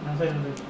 Nasa yun ulit.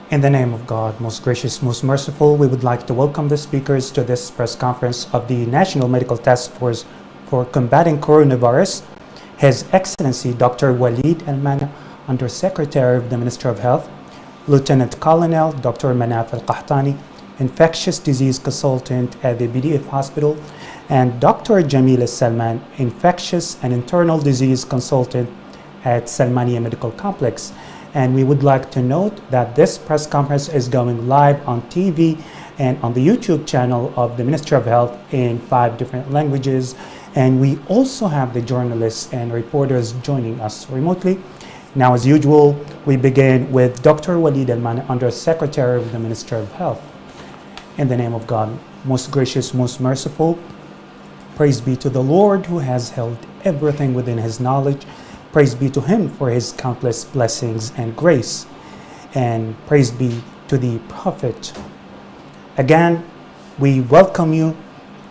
In the name of God, most gracious, most merciful, we would like to welcome the speakers to this press conference of the National Medical Taskforce for Combating Coronavirus, His Excellency Dr. Walid Al-Mana, Undersecretary of the Ministry of Health, Lieutenant Colonel Dr. Manaf Al-Qahtani, Infectious Disease Consultant at the BDF Hospital, and Dr. Jamil Al-Salman, Infectious and Internal Disease Consultant at Salmania Medical Complex. And we would like to note that this press conference is going live on TV and on the YouTube channel of the Ministry of Health in 5 different languages. And we also have the journalists and reporters joining us remotely. Now, as usual, we begin with Dr. Walid Al-Mani, Under Secretary of the Ministry of Health. In the name of God, most gracious, most merciful, praise be to the Lord who has held everything within his knowledge. Praise be to him for his countless blessings and grace. And praise be to the Prophet. Again, we welcome you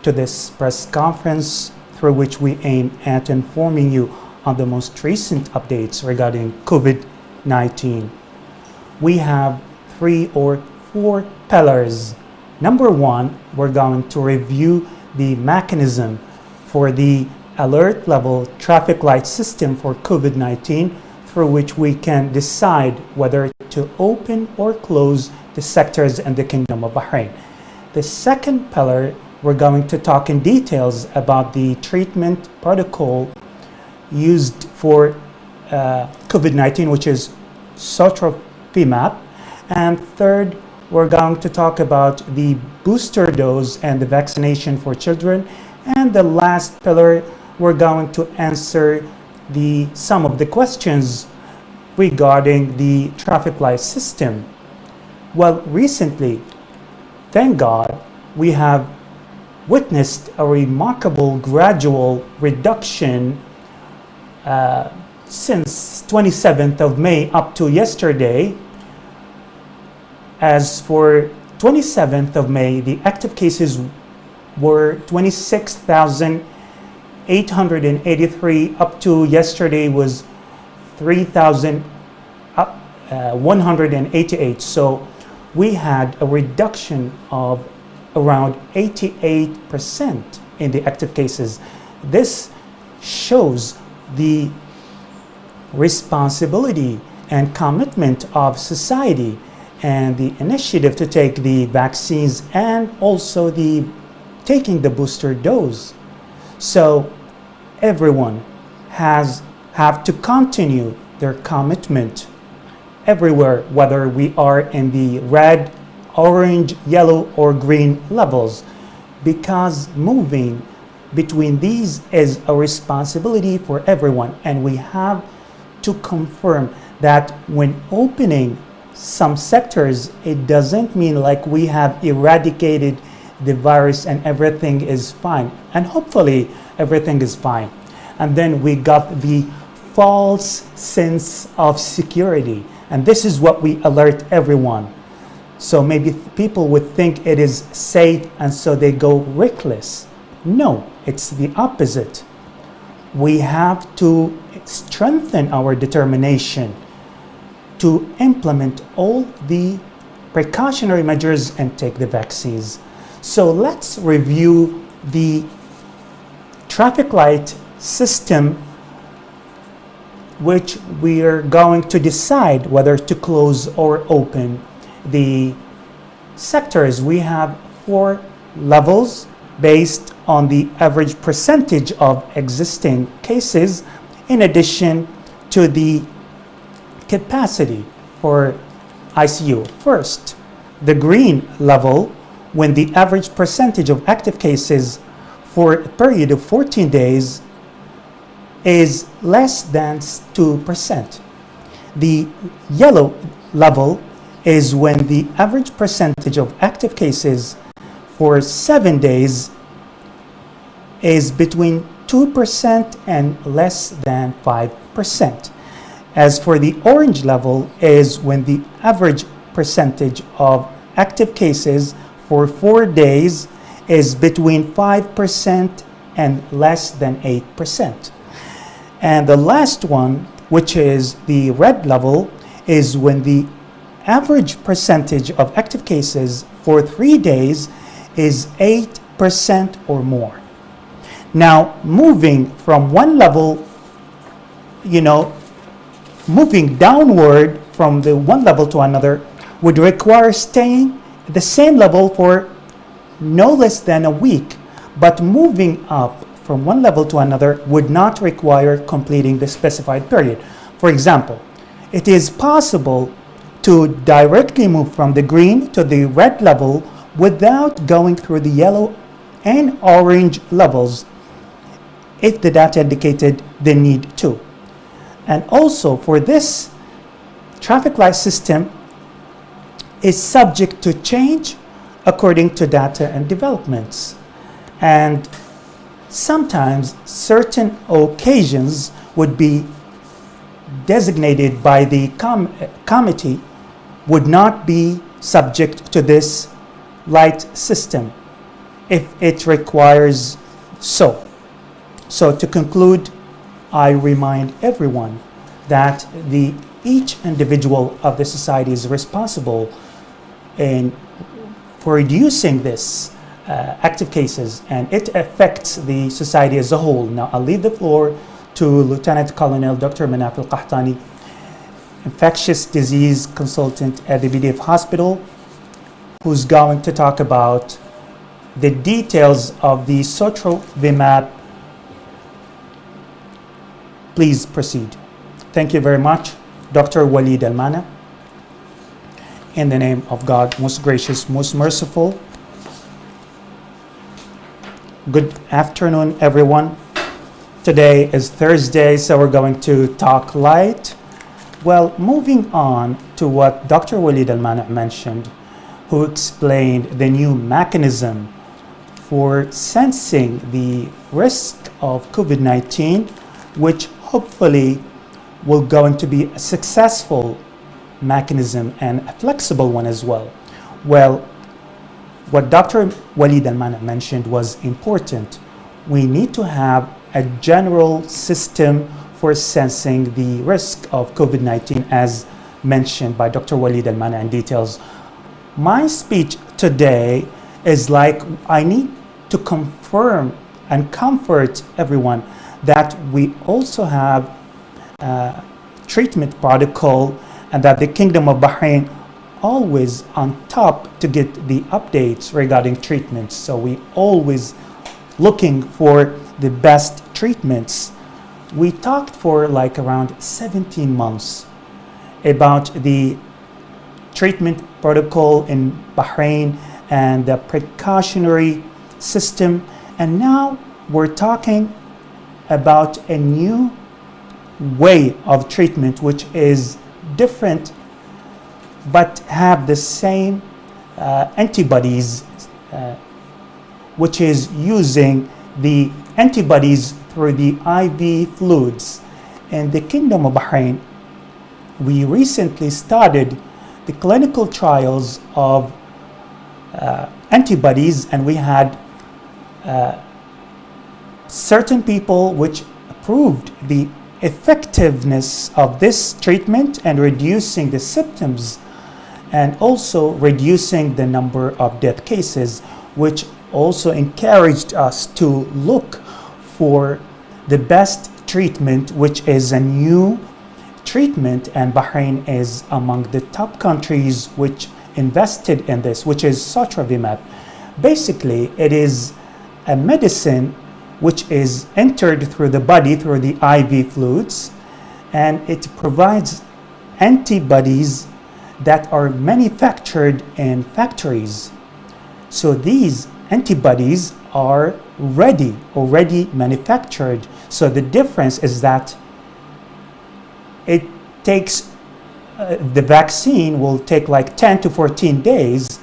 to this press conference through which we aim at informing you on the most recent updates regarding COVID-19. We have 3 or 4 pillars. Number 1, we're going to review the mechanism for the alert level traffic light system for COVID-19, through which we can decide whether to open or close the sectors in the Kingdom of Bahrain. The second pillar, we're going to talk in details about the treatment protocol used for COVID-19, which is sotrovimab. And third, we're going to talk about the booster dose and the vaccination for children. And the last pillar, we're going to answer some of the questions regarding the traffic light system. Well, recently, thank God, we have witnessed a remarkable gradual reduction since 27th of May up to yesterday. As for 27th of May, the active cases were 26,883. Up to yesterday was 3,188. So we had a reduction of around 88% in the active cases. This shows the responsibility and commitment of society and the initiative to take the vaccines and also taking the booster dose. So everyone have to continue their commitment everywhere, whether we are in the red, orange, yellow, or green levels, because moving between these is a responsibility for everyone. And we have to confirm that when opening some sectors, it doesn't mean like we have eradicated the virus and everything is fine. And hopefully everything is fine. And then we got the false sense of security. And this is what we alert everyone. So maybe people would think it is safe and so they go reckless. No, it's the opposite. We have to strengthen our determination to implement all the precautionary measures and take the vaccines. So let's review the traffic light system, which we are going to decide whether to close or open the sectors. We have 4 levels based on the average percentage of existing cases, in addition to the capacity for ICU. First, the green level, when the average percentage of active cases for a period of 14 days is less than 2%. The yellow level is when the average percentage of active cases for 7 days is between 2% and less than 5%. As for the orange level is when the average percentage of active cases for 4 days is between 5% and less than 8%. And the last one, which is the red level, is when the average percentage of active cases for 3 days is 8% or more. Now, moving from one level, moving downward from the one level to another would require staying at the same level for no less than a week. But moving up from one level to another would not require completing the specified period. For example, it is possible to directly move from the green to the red level without going through the yellow and orange levels if the data indicated the need to. And also for this, traffic light system is subject to change according to data and developments. And sometimes certain occasions would be designated by the committee would not be subject to this light system if it requires so. So to conclude, I remind everyone that each individual of the society is responsible for reducing this active cases, and it affects the society as a whole. Now I'll leave the floor to Lieutenant Colonel Dr. Manaf Al-Qahtani, infectious disease consultant at the BDF Hospital, who's going to talk about the details of the Sotrovimab. Please proceed. Thank you very much, Dr. Walid Al-Mana. In the name of God, most gracious, most merciful. Good afternoon, everyone. Today is Thursday, so we're going to talk light. Well, moving on to what Dr. Walid Al-Mana mentioned, who explained the new mechanism for sensing the risk of COVID-19, which hopefully will going to be a successful mechanism and a flexible one as well. Well, what Dr. Walid Al-Mana mentioned was important. We need to have a general system for sensing the risk of COVID-19 as mentioned by Dr. Walid Al-Mana in details. My speech today is like I need to confirm and comfort everyone that we also have a treatment protocol and that the Kingdom of Bahrain always on top to get the updates regarding treatments. So we always looking for the best treatments. We talked for like around 17 months about the treatment protocol in Bahrain and the precautionary system, and now we're talking about a new way of treatment which is different but have the same antibodies, which is using the antibodies through the IV fluids. In the Kingdom of Bahrain, we recently started the clinical trials of antibodies, and we had certain people which proved the effectiveness of this treatment and reducing the symptoms and also reducing the number of death cases, which also encouraged us to look for the best treatment, which is a new treatment, and Bahrain is among the top countries which invested in this, which is Sotrovimab. Basically, it is a medicine which is entered through the body through the IV fluids, and it provides antibodies that are manufactured in factories. So these antibodies are already manufactured. So the difference is that it takes the vaccine will take like 10 to 14 days.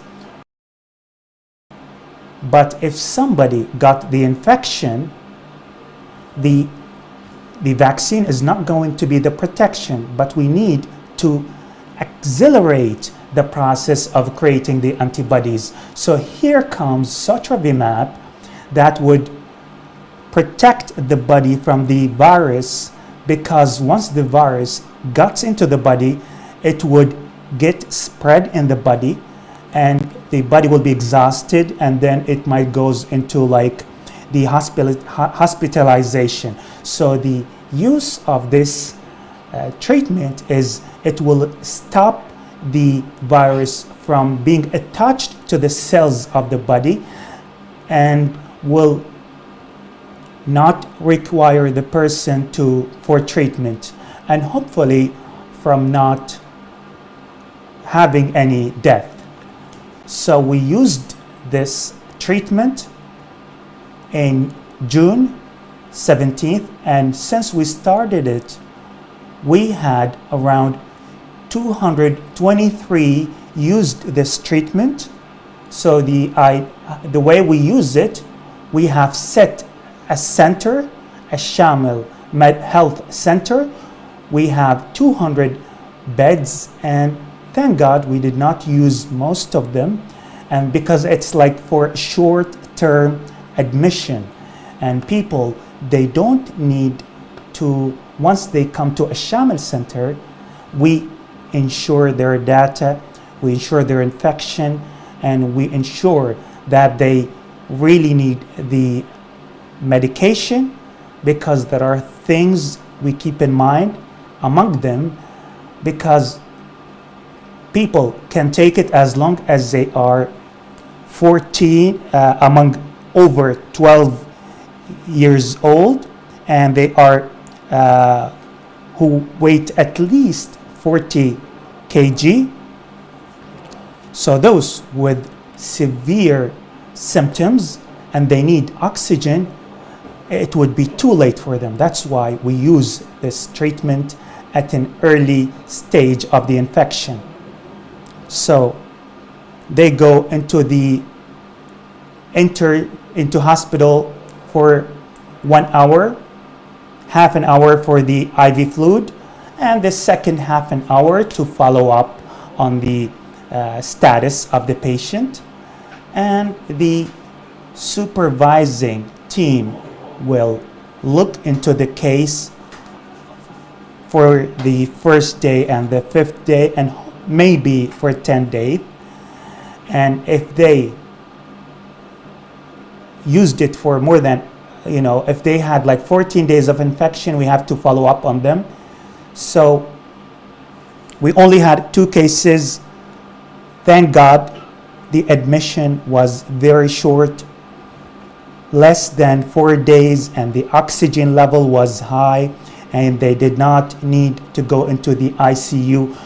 But if somebody got the infection, the vaccine is not going to be the protection, but we need to accelerate the process of creating the antibodies. So here comes Sotrovimab that would protect the body from the virus, because once the virus gets into the body, it would get spread in the body and the body will be exhausted, and then it might goes into like the hospitalization. So the use of this treatment is it will stop the virus from being attached to the cells of the body and will not require the person for treatment, and hopefully from not having any death. So we used this treatment in June 17th, and since we started it, we had around 223 used this treatment. So the way we use it, we have set a center, a Shamil Med Health Center. We have 200 beds, and thank God we did not use most of them, and because it's like for short-term admission, and people, they don't need to, once they come to a Shamil Center, we ensure their data, we ensure their infection, and we ensure that they really need the medication, because there are things we keep in mind among them, because people can take it as long as they are 14, among over 12 years old, and they are who weight at least 40 kg. So those with severe symptoms and they need oxygen, it would be too late for them. That's why we use this treatment at an early stage of the infection. So they go into into hospital for 1 hour, half an hour for the IV fluid, and the second half an hour to follow up on the status of the patient. And the supervising team will look into the case for the first day and the 5th day, and maybe for 10 days. And if they used it for more than, if they had like 14 days of infection, we have to follow up on them. So we only had 2 cases. Thank God the admission was very short, less than 4 days, and the oxygen level was high, and they did not need to go into the ICU.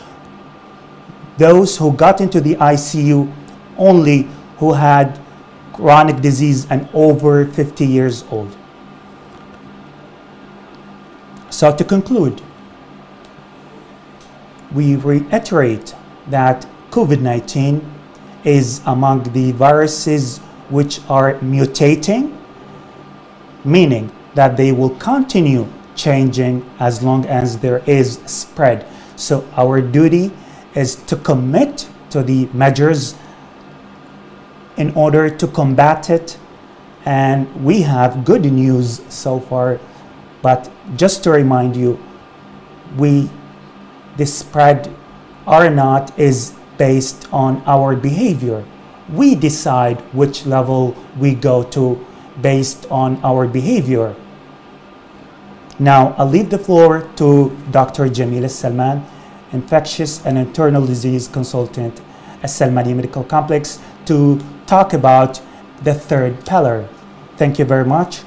Those who got into the ICU only who had chronic disease and over 50 years old. So to conclude, we reiterate that COVID-19 is among the viruses which are mutating, meaning that they will continue changing as long as there is spread. So our duty is to commit to the measures in order to combat it. And we have good news so far, but just to remind you, the spread or not is based on our behavior. We decide which level we go to based on our behavior. Now, I'll leave the floor to Dr. Jamila Salman, infectious and internal disease consultant at Salmani Medical Complex, to talk about the 3rd pillar. Thank you very much.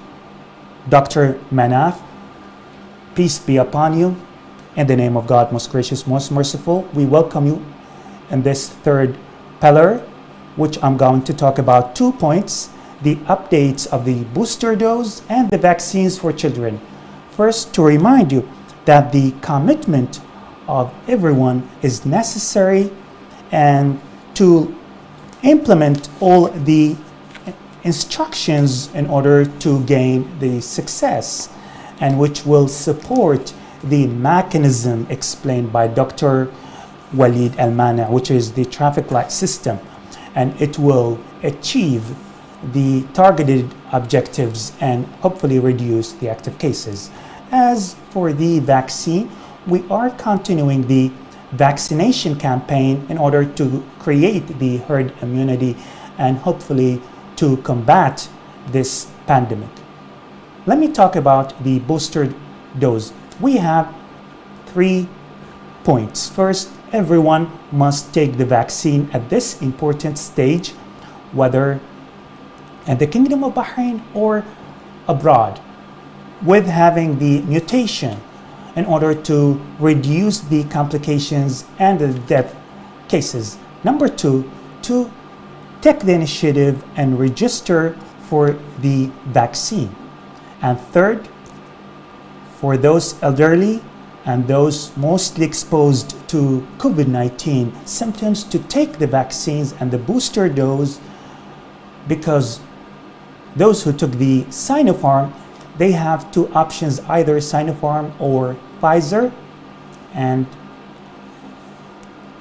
Dr. Manaf, peace be upon you. In the name of God, most gracious, most merciful, we welcome you in this 3rd pillar, which I'm going to talk about 2 points: the updates of the booster dose and the vaccines for children. First, to remind you that the commitment of everyone is necessary, and to implement all the instructions in order to gain the success, and which will support the mechanism explained by Dr. Walid Al-Mani, which is the traffic light system, and it will achieve the targeted objectives and hopefully reduce the active cases. As for the vaccine, we are continuing the vaccination campaign in order to create the herd immunity and hopefully to combat this pandemic. Let me talk about the booster dose. We have 3 points. First, everyone must take the vaccine at this important stage, whether in the Kingdom of Bahrain or abroad, with having the mutation, in order to reduce the complications and the death cases. Number 2, to take the initiative and register for the vaccine. And third, for those elderly and those mostly exposed to COVID-19 symptoms, to take the vaccines and the booster dose, because those who took the Sinopharm, they have two options, either Sinopharm or Pfizer, and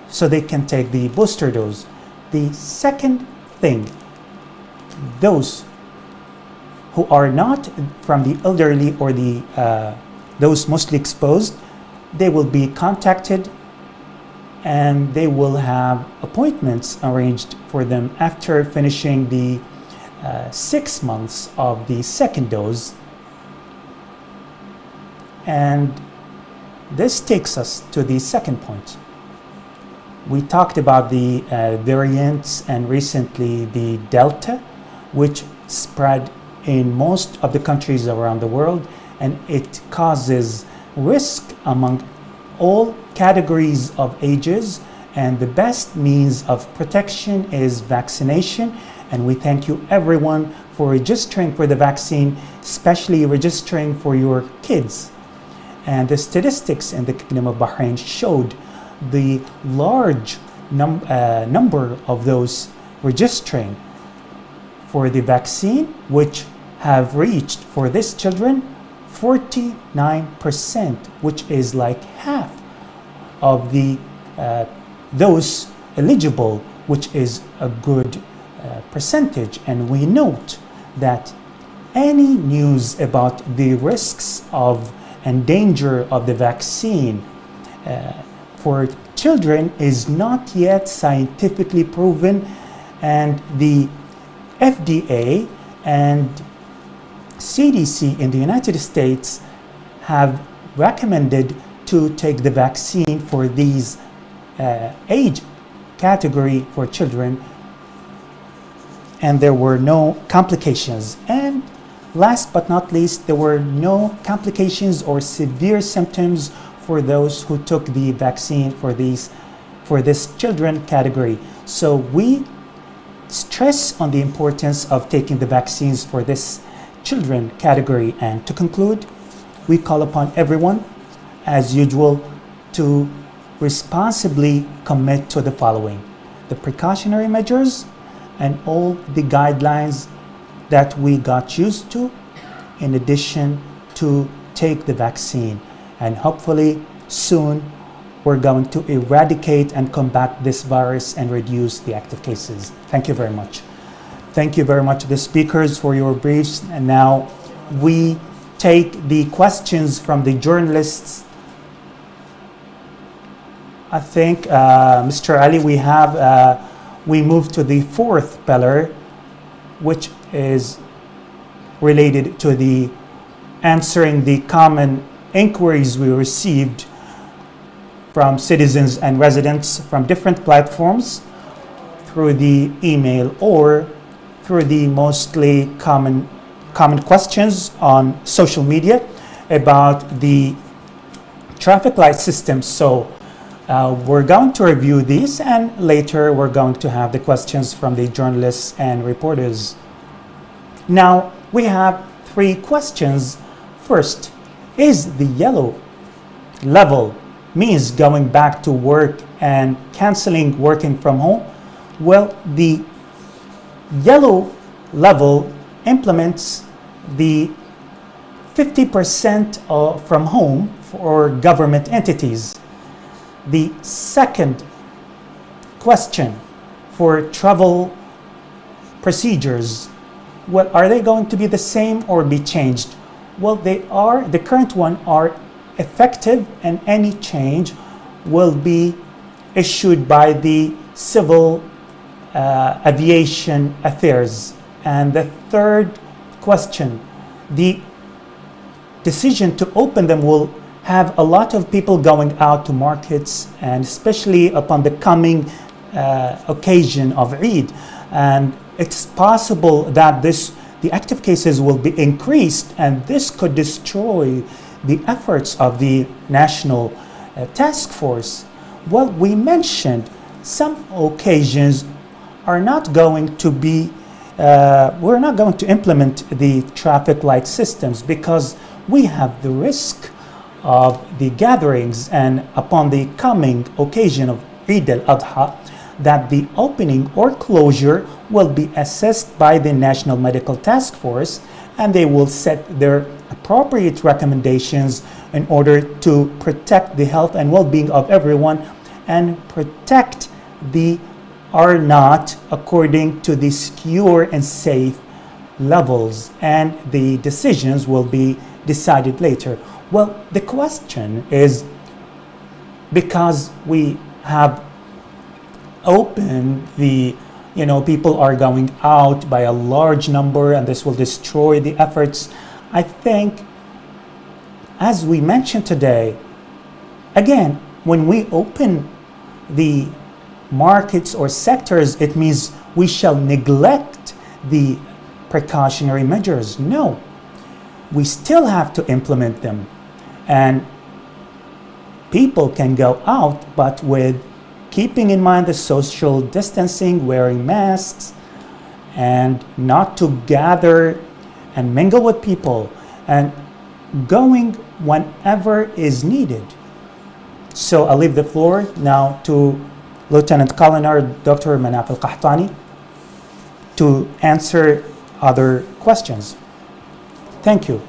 so they can take the booster dose. The second thing, those who are not from the elderly or those mostly exposed, they will be contacted and they will have appointments arranged for them after finishing the 6 months of the second dose. And this takes us to the second point. We talked about the variants and recently the Delta, which spread in most of the countries around the world, and it causes risk among all categories of ages, and the best means of protection is vaccination. And we thank you everyone for registering for the vaccine, especially registering for your kids. And the statistics in the Kingdom of Bahrain showed the large number of those registering for the vaccine, which have reached for these children 49%, which is like half of the those eligible, which is a good percentage. And we note that any news about the risks of and danger of the vaccine for children is not yet scientifically proven, and the FDA and CDC in the United States have recommended to take the vaccine for these age category for children, and there were no complications. And last but not least, there were no complications or severe symptoms for those who took the vaccine for this children category. So we stress on the importance of taking the vaccines for this children category. And to conclude, we call upon everyone, as usual, to responsibly commit to the following: the precautionary measures and all the guidelines that we got used to, in addition to take the vaccine. And hopefully soon we're going to eradicate and combat this virus and reduce the active cases. Thank you very much. Thank you very much to the speakers for your briefs. And now we take the questions from the journalists. I think, Mr. Ali, we move to the fourth pillar, which is related to the answering the common inquiries we received from citizens and residents from different platforms through the email or through the mostly common questions on social media about the traffic light system. So we're going to review these, and later we're going to have the questions from the journalists and reporters. Now we have 3 questions. First, is the yellow level means going back to work and canceling working from home? Well, the yellow level implements the 50% from home for government entities. The second question, for travel procedures, well, are they going to be the same or be changed? Well, they are. The current one are effective, and any change will be issued by the Civil Aviation Affairs. And the third question, the decision to open them will have a lot of people going out to markets, and especially upon the coming occasion of Eid. And it's possible that the active cases will be increased, and this could destroy the efforts of the National Task Force. Well, we mentioned some occasions are not going to be, we're not going to implement the traffic light systems because we have the risk of the gatherings, and upon the coming occasion of Eid al-Adha, that the opening or closure will be assessed by the National Medical Taskforce, and they will set their appropriate recommendations in order to protect the health and well-being of everyone and protect the or not according to the secure and safe levels, and the decisions will be decided later. Well, the question is, because we have opened the, people are going out by a large number and this will destroy the efforts. I think, as we mentioned today, again, when we open the markets or sectors, it means we shall neglect the precautionary measures. No, we still have to implement them. And people can go out, but with keeping in mind the social distancing, wearing masks, and not to gather and mingle with people, and going whenever is needed. So I'll leave the floor now to Lieutenant Colonel Dr. Manaf Al-Qahtani to answer other questions. Thank you.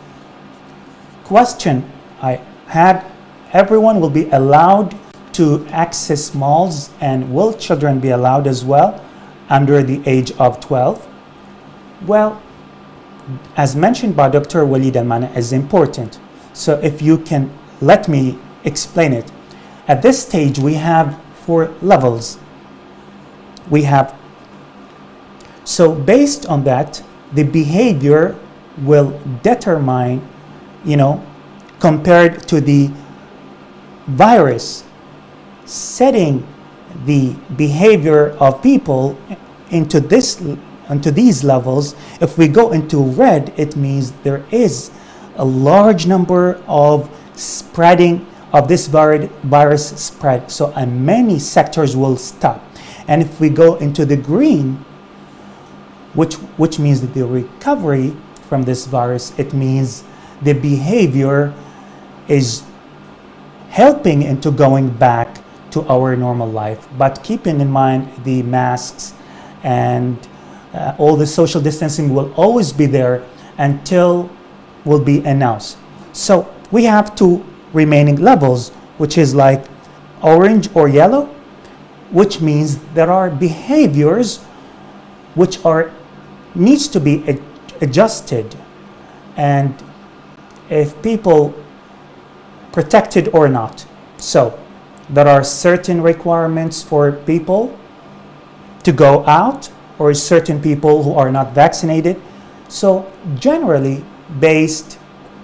Question I had, everyone will be allowed to access malls, and will children be allowed as well under the age of 12? Well, as mentioned by Dr. Walid Al-Mana, is important. So if you can let me explain it. At this stage, we have 4 levels. So based on that, the behavior will determine, compared to the virus, setting the behavior of people into these levels. If we go into red, it means there is a large number of spreading of this virus spread. So many sectors will stop. And if we go into the green, which means that the recovery from this virus, it means the behavior is helping into going back to our normal life, but keeping in mind the masks and all the social distancing will always be there until will be announced. So we have 2 remaining levels, which is like orange or yellow, which means there are behaviors which needs to be adjusted, and if people protected or not. So there are certain requirements for people to go out, or certain people who are not vaccinated. So generally based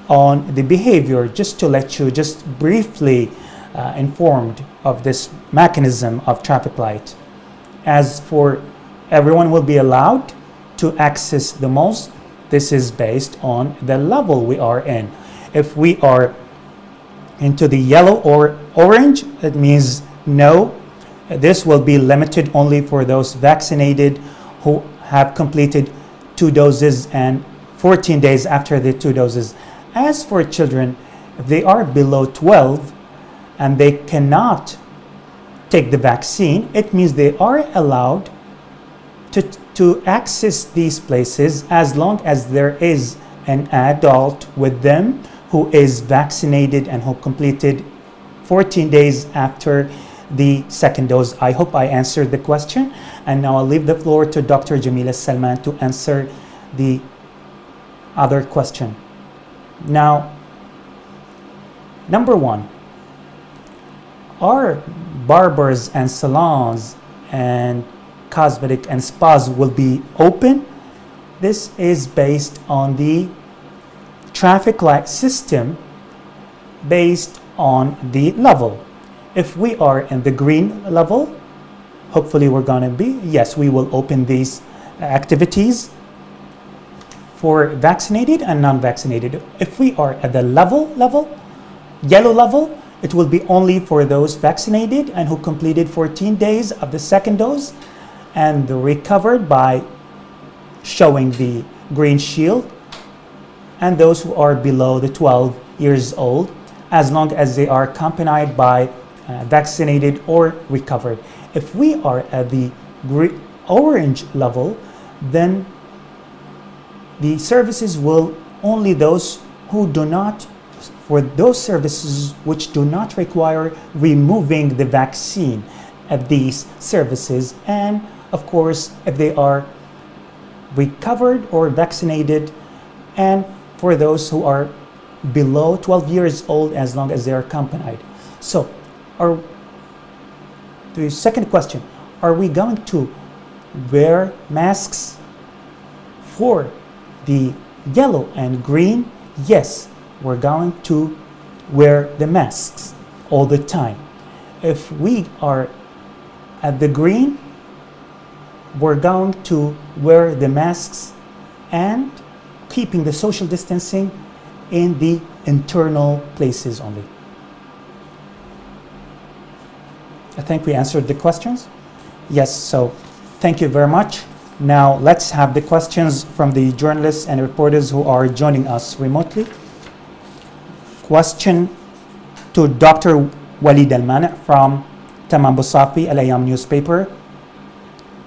on the behavior, just to let you just briefly informed of this mechanism of traffic light. As for everyone will be allowed to access the malls, this is based on the level we are in. If we are into the yellow or orange, it means no, this will be limited only for those vaccinated who have completed 2 doses and 14 days after the 2 doses. As for children, if they are below 12 and they cannot take the vaccine, it means they are allowed to access these places as long as there is an adult with them who is vaccinated and who completed 14 days after the 2nd dose. I hope I answered the question, and now I'll leave the floor to Dr. Jamila Salman to answer the other question. Now, number 1, are barbers and salons and cosmetic and spas will be open? This is based on the traffic light system, based on the level. If we are in the green level, hopefully we're gonna be, yes, we will open these activities for vaccinated and non-vaccinated. If we are at the yellow level, it will be only for those vaccinated and who completed 14 days of the 2nd dose, and the recovered by showing the green shield, and those who are below the 12 years old, as long as they are accompanied by vaccinated or recovered. If we are at the orange level, then the services will only those who do not, for those services which do not require removing the vaccine at these services, and of course if they are recovered or vaccinated, and for those who are below 12 years old, as long as they are accompanied. So the second question, are we going to wear masks for the yellow and green? Yes, we're going to wear the masks all the time. If we are at the green, we're going to wear the masks and keeping the social distancing in the internal places only. I think we answered the questions. Yes, so thank you very much. Now let's have the questions from the journalists and reporters who are joining us remotely. Question to Dr. Walid Al-Mani from Tamam Busafi Al-Ayam newspaper.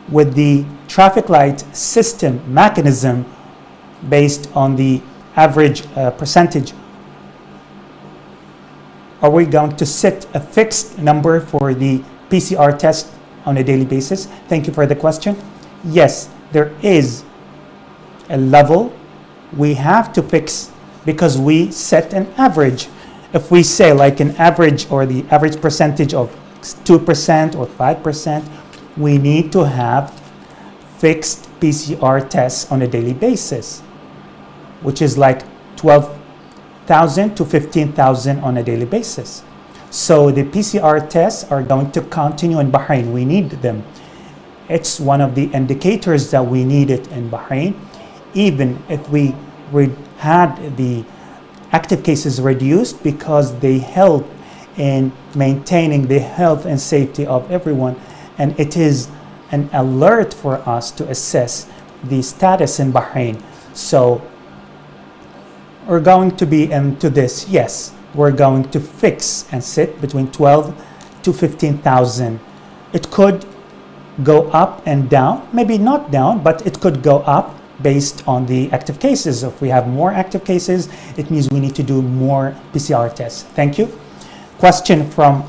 With the traffic light system mechanism based on the average percentage, are we going to set a fixed number for the PCR test on a daily basis? Thank you for the question. Yes, there is a level we have to fix because we set an average. If we say like an average or the average percentage of 2% or 5%, we need to have fixed PCR tests on a daily basis, which is like 12,000 to 15,000 on a daily basis. So the PCR tests are going to continue in Bahrain. We need them. It's one of the indicators that we need it in Bahrain. Even if we had the active cases reduced, because they help in maintaining the health and safety of everyone. And it is an alert for us to assess the status in Bahrain. So we're going to be into this. Yes, we're going to fix and sit between 12 to 15,000. It could go up and down, maybe not down, but it could go up based on the active cases. If we have more active cases, it means we need to do more PCR tests. Thank you. Question from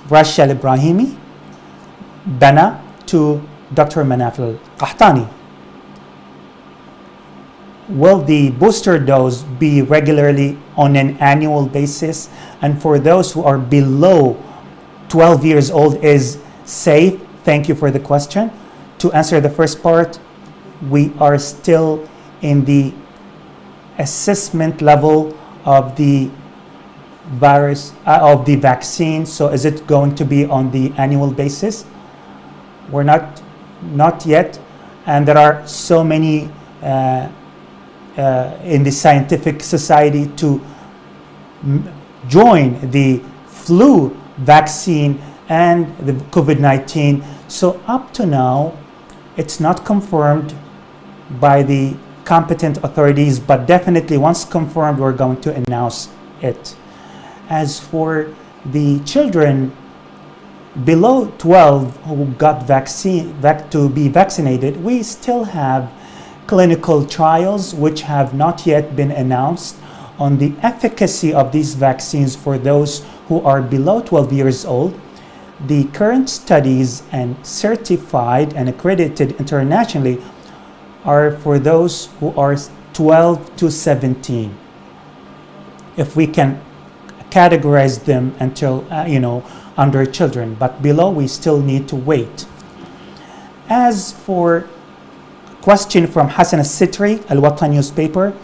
Rashal Ibrahimi, Bana, to Dr. Manaf Al-Qahtani. Will the booster dose be regularly on an annual basis? And for those who are below 12 years old, is safe? Thank you for the question. To answer the first part, we are still in the assessment level of the virus, of the vaccine. So is it going to be on the annual basis? We're not yet. And there are so many in the scientific society to join the flu vaccine and the COVID-19. So up to now, it's not confirmed by the competent authorities, but definitely once confirmed, we're going to announce it. As for the children below 12 who got to be vaccinated, we still have clinical trials which have not yet been announced on the efficacy of these vaccines for those who are below 12 years old. The current studies and certified and accredited internationally are for those who are 12 to 17. If we can categorize them until, under children, but below we still need to wait. As for question from Hassan Al-Sitri, Al-Watan newspaper,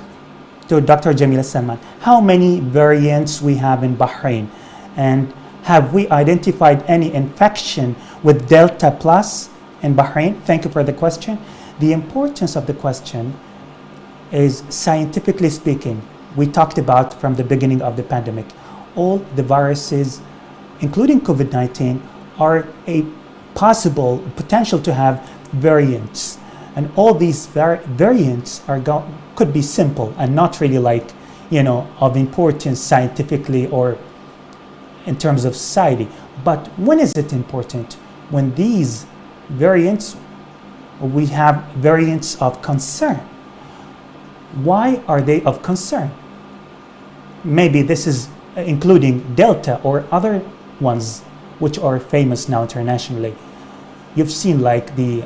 to Dr. Jamil Salman, how many variants we have in Bahrain? And have we identified any infection with Delta Plus in Bahrain? Thank you for the question. The importance of the question is, scientifically speaking, we talked about from the beginning of the pandemic, all the viruses, including COVID-19, are a potential to have variants. And all these variants could be simple and not really like, of importance scientifically or in terms of society. But when is it important? When these variants, we have variants of concern. Why are they of concern? Maybe this is including Delta or other ones which are famous now internationally. You've seen like the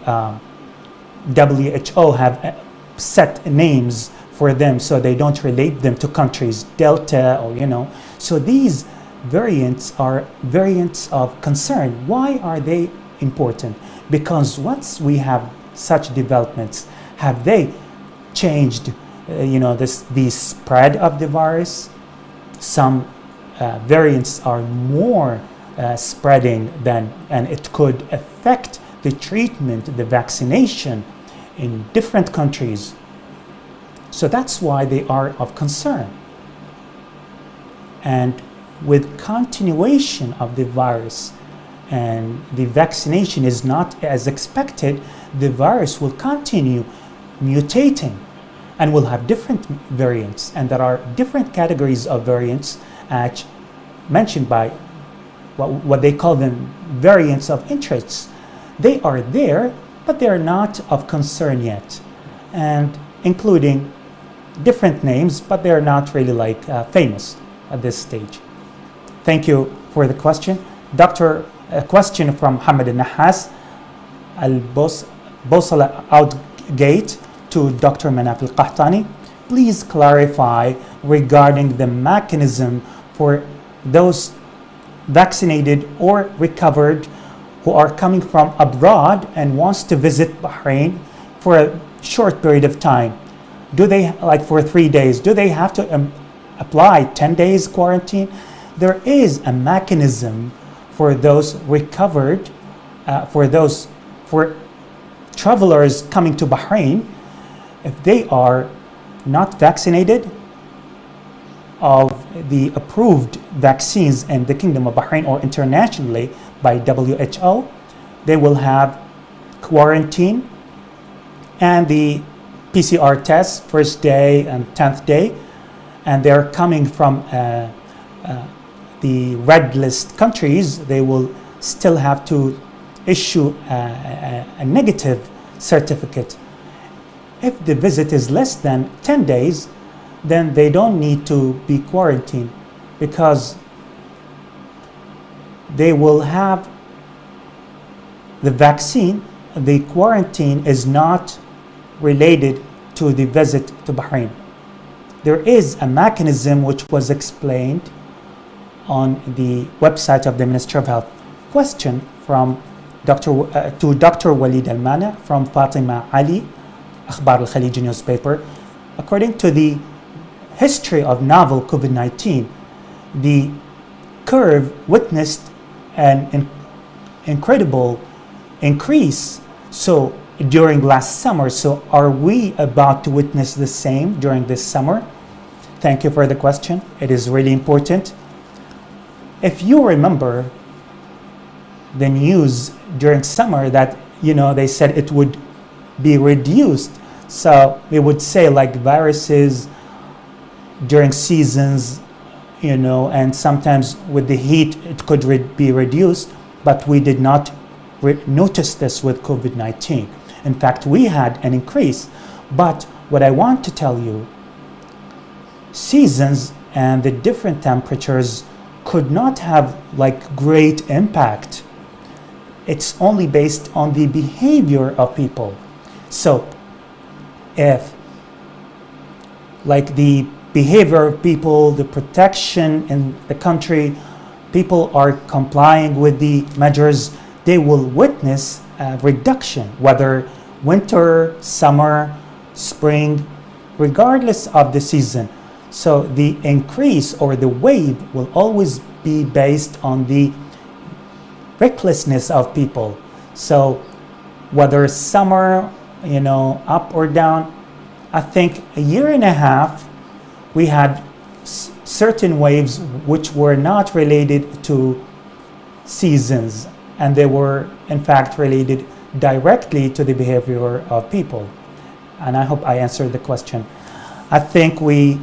WHO have set names for them so they don't relate them to countries, Delta or So these variants are variants of concern. Why are they important? Because once we have such developments, have they changed the spread of the virus? Some variants are more spreading and it could affect the treatment, the vaccination in different countries. So that's why they are of concern. And with continuation of the virus and the vaccination is not as expected, the virus will continue mutating and will have different variants. And there are different categories of variants mentioned by what they call them variants of interest. They are there, but they are not of concern yet, and including different names, but they are not really like famous at this stage. Thank you for the question. A question from Muhammad al-Nahas al-Bosala Outgate to Dr. Manaf al-Qahtani. Please clarify regarding the mechanism for those vaccinated or recovered who are coming from abroad and wants to visit Bahrain for a short period of time. Do they, like for 3 days, do they have to apply 10 days quarantine? There is a mechanism for those recovered, for travelers coming to Bahrain, if they are not vaccinated of the approved vaccines in the Kingdom of Bahrain or internationally by WHO, they will have quarantine and the PCR test first day and 10th day, and they're coming from the red list countries, they will still have to issue a negative certificate. If the visit is less than 10 days, then they don't need to be quarantined because they will have the vaccine. The quarantine is not related to the visit to Bahrain. There is a mechanism which was explained on the website of the Ministry of Health. Question from to Dr. Walid Al-Mana from Fatima Ali, Akhbar Al-Khaliji newspaper. According to the history of novel COVID-19, the curve witnessed an incredible increase during last summer. So are we about to witness the same during this summer? Thank you for the question. It is really important. If you remember the news during summer that, they said it would be reduced. So we would say like viruses during seasons, and sometimes with the heat it could be reduced, but we did not notice this with COVID-19. In fact, we had an increase. But what I want to tell you, seasons and the different temperatures could not have like great impact. It's only based on the behavior of people. So if like the behavior of people, the protection in the country, people are complying with the measures, they will witness a reduction, whether winter, summer, spring, regardless of the season. So the increase or the wave will always be based on the recklessness of people. So whether summer, up or down, I think a year and a half, we had certain waves which were not related to seasons. and they were in fact related directly to the behavior of people. And I hope I answered the question. I think we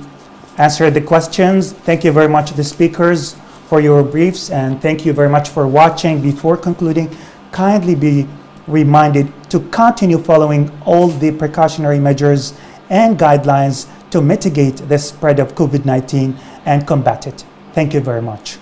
answered the questions. Thank you very much to the speakers for your briefs, and thank you very much for watching. Before concluding, kindly be reminded to continue following all the precautionary measures and guidelines to mitigate the spread of COVID-19 and combat it. Thank you very much.